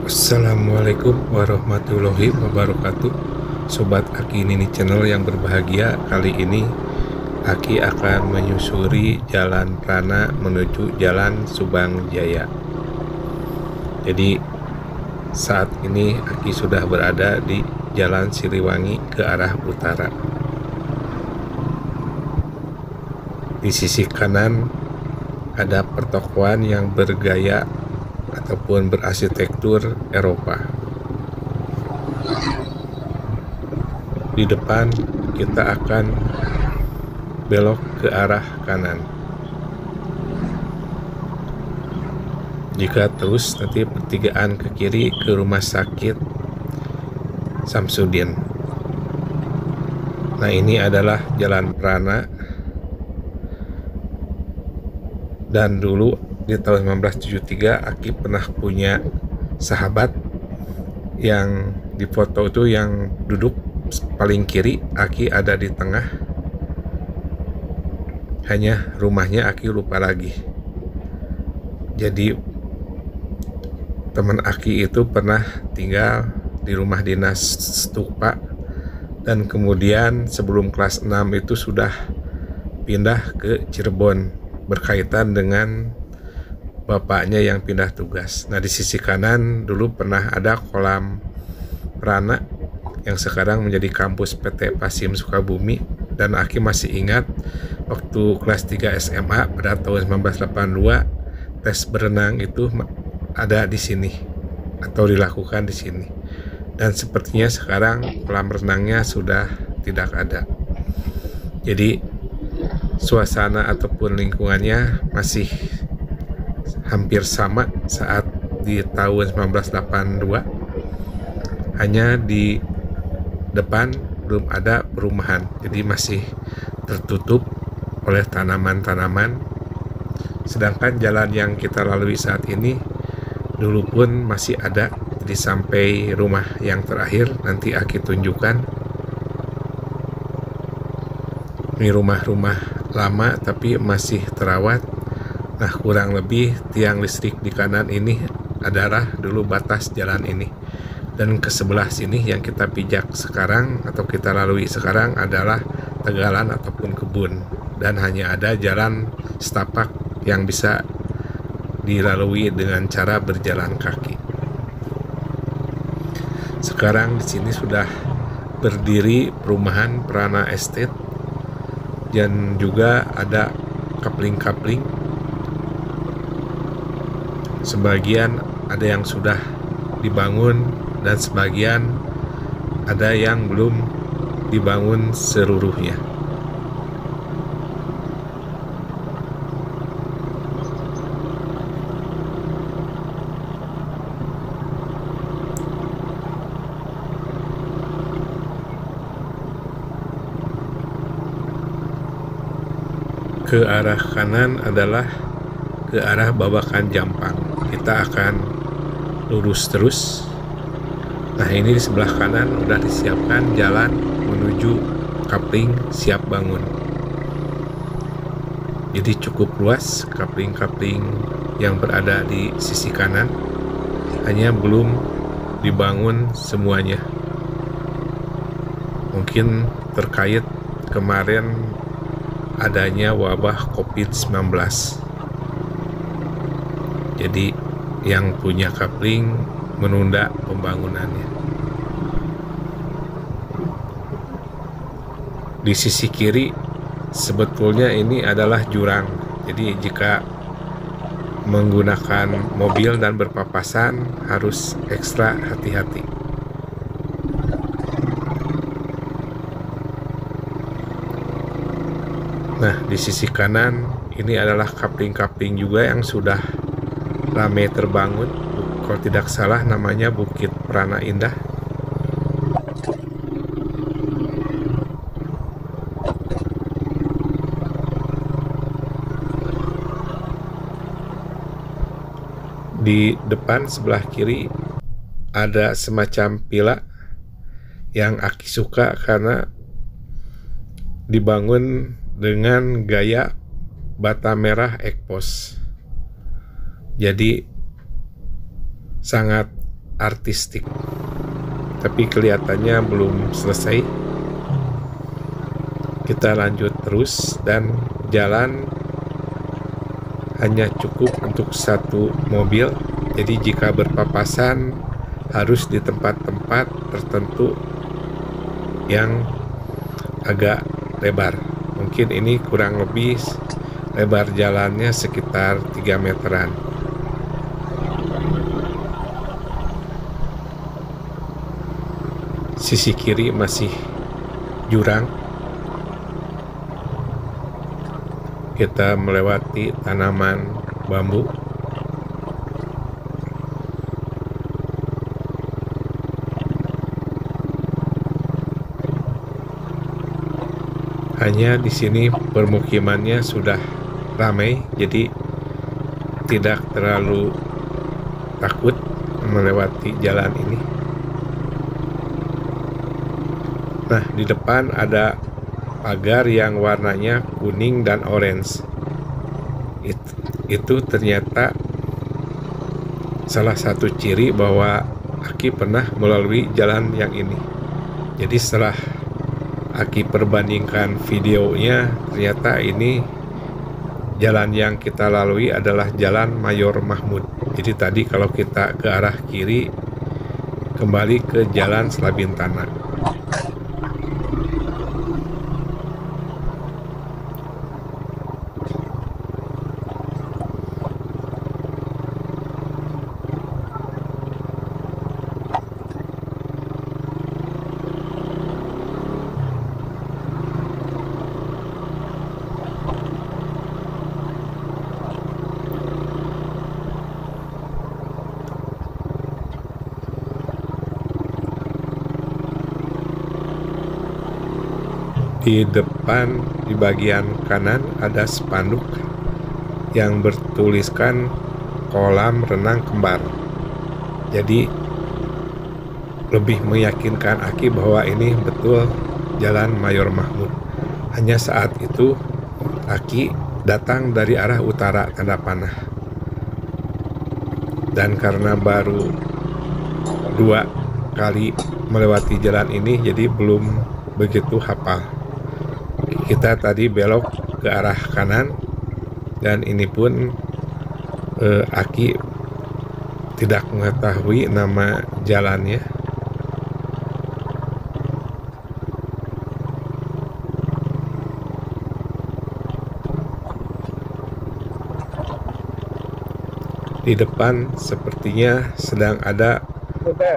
Assalamualaikum warahmatullahi wabarakatuh. Sobat Aki Nini Channel yang berbahagia, kali ini Aki akan menyusuri Jalan Prana menuju Jalan Subang Jaya. Jadi saat ini Aki sudah berada di Jalan Siliwangi ke arah utara. Di sisi kanan ada pertokoan yang bergaya ataupun berarsitektur Eropa. Di depan kita akan belok ke arah kanan. Jika terus nanti pertigaan ke kiri ke rumah sakit Samsudin. Nah, ini adalah Jalan Prana. Dan dulu di tahun 1973 Aki pernah punya sahabat yang di foto itu yang duduk paling kiri, Aki ada di tengah. Hanya rumahnya Aki lupa lagi. Jadi teman Aki itu pernah tinggal di rumah dinas Stupa, dan kemudian sebelum kelas 6 itu sudah pindah ke Cirebon berkaitan dengan bapaknya yang pindah tugas. Nah, di sisi kanan dulu pernah ada kolam Prana yang sekarang menjadi kampus PT Pasim Sukabumi, dan Aki masih ingat waktu kelas 3 SMA pada tahun 1982 tes berenang itu ada di sini atau dilakukan di sini. Dan sepertinya sekarang kolam renangnya sudah tidak ada. Jadi suasana ataupun lingkungannya masih hampir sama saat di tahun 1982. Hanya di depan belum ada perumahan, jadi masih tertutup oleh tanaman-tanaman. Sedangkan jalan yang kita lalui saat ini dulu pun masih ada, jadi sampai rumah yang terakhir nanti Aki tunjukkan. Ini rumah-rumah lama tapi masih terawat. Nah, kurang lebih tiang listrik di kanan ini adalah dulu batas jalan ini. Dan ke sebelah sini yang kita pijak sekarang atau kita lalui sekarang adalah tegalan ataupun kebun. Dan hanya ada jalan setapak yang bisa dilalui dengan cara berjalan kaki. Sekarang di sini sudah berdiri perumahan Prana Estate, dan juga ada kapling-kapling. Sebagian ada yang sudah dibangun dan sebagian ada yang belum dibangun seluruhnya. Ke arah kanan adalah ke arah Babakan Jampang. Kita akan lurus terus. Nah, ini di sebelah kanan udah disiapkan jalan menuju kapling siap bangun. Jadi cukup luas kapling-kapling yang berada di sisi kanan, hanya belum dibangun semuanya. Mungkin terkait kemarin adanya wabah COVID-19. Jadi yang punya kapling menunda pembangunannya. Di sisi kiri sebetulnya ini adalah jurang. Jadi jika menggunakan mobil dan berpapasan harus ekstra hati-hati. Nah, di sisi kanan ini adalah kapling-kapling juga yang sudah ramai terbangun. Kalau tidak salah namanya Bukit Prana Indah. Di depan sebelah kiri ada semacam pila yang Aki suka karena dibangun dengan gaya bata merah ekpos. Jadi sangat artistik, tapi kelihatannya belum selesai. Kita lanjut terus dan jalan hanya cukup untuk satu mobil, jadi jika berpapasan harus di tempat-tempat tertentu yang agak lebar. Mungkin ini kurang lebih lebar jalannya sekitar 3 meteran. Sisi kiri masih jurang. Kita melewati tanaman bambu. Hanya di sini permukimannya sudah ramai, jadi tidak terlalu takut melewati jalan ini. Nah, di depan ada pagar yang warnanya kuning dan orange. Itu ternyata salah satu ciri bahwa Aki pernah melalui jalan yang ini. Jadi setelah Aki perbandingkan videonya, ternyata ini jalan yang kita lalui adalah Jalan Mayor Mahmud. Jadi tadi kalau kita ke arah kiri, kembali ke Jalan Slabintana. Di depan di bagian kanan ada spanduk yang bertuliskan kolam renang kembar. Jadi lebih meyakinkan Aki bahwa ini betul Jalan Mayor Mahmud. Hanya saat itu Aki datang dari arah utara tanda panah. Dan karena baru 2 kali melewati jalan ini, jadi belum begitu hafal. Kita tadi belok ke arah kanan, dan ini pun Aki tidak mengetahui nama jalannya. Di depan sepertinya sedang ada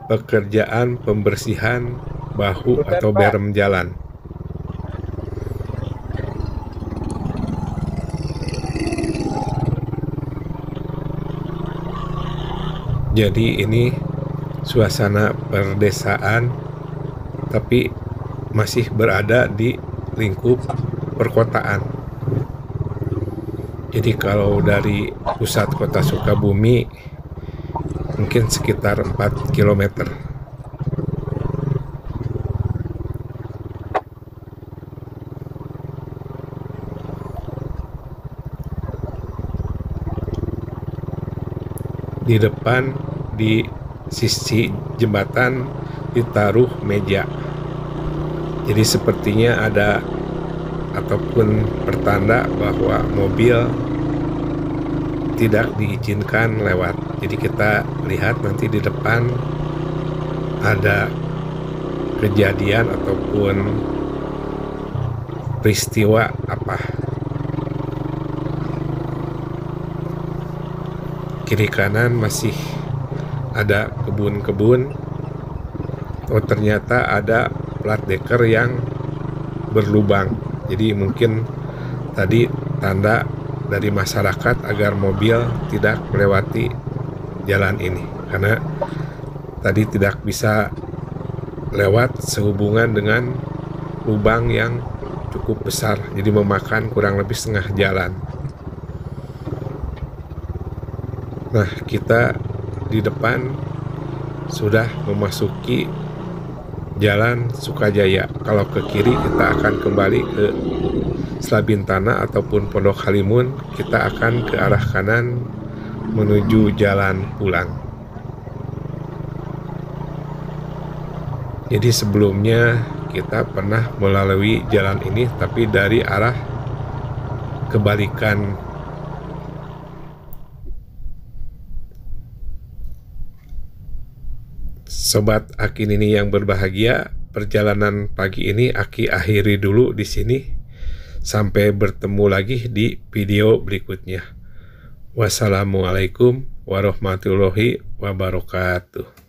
pekerjaan pembersihan bahu atau berem jalan. Jadi ini suasana perdesaan, tapi masih berada di lingkup perkotaan. Jadi kalau dari pusat kota Sukabumi mungkin sekitar 4 km. Di depan di sisi jembatan ditaruh meja. Jadi sepertinya ada ataupun pertanda bahwa mobil tidak diizinkan lewat. Jadi kita lihat nanti di depan ada kejadian ataupun peristiwa apa. Kiri kanan masih ada kebun-kebun. Oh, ternyata ada plat deker yang berlubang. Jadi mungkin tadi tanda dari masyarakat agar mobil tidak melewati jalan ini, karena tadi tidak bisa lewat sehubungan dengan lubang yang cukup besar, jadi memakan kurang lebih setengah jalan. Nah, kita di depan sudah memasuki Jalan Sukajaya. Kalau ke kiri kita akan kembali ke Slabintana ataupun Pondok Halimun. Kita akan ke arah kanan menuju jalan pulang. Jadi sebelumnya kita pernah melalui jalan ini tapi dari arah kebalikan. Sobat Aki ini yang berbahagia, perjalanan pagi ini Aki akhiri dulu di sini. Sampai bertemu lagi di video berikutnya. Wassalamualaikum warahmatullahi wabarakatuh.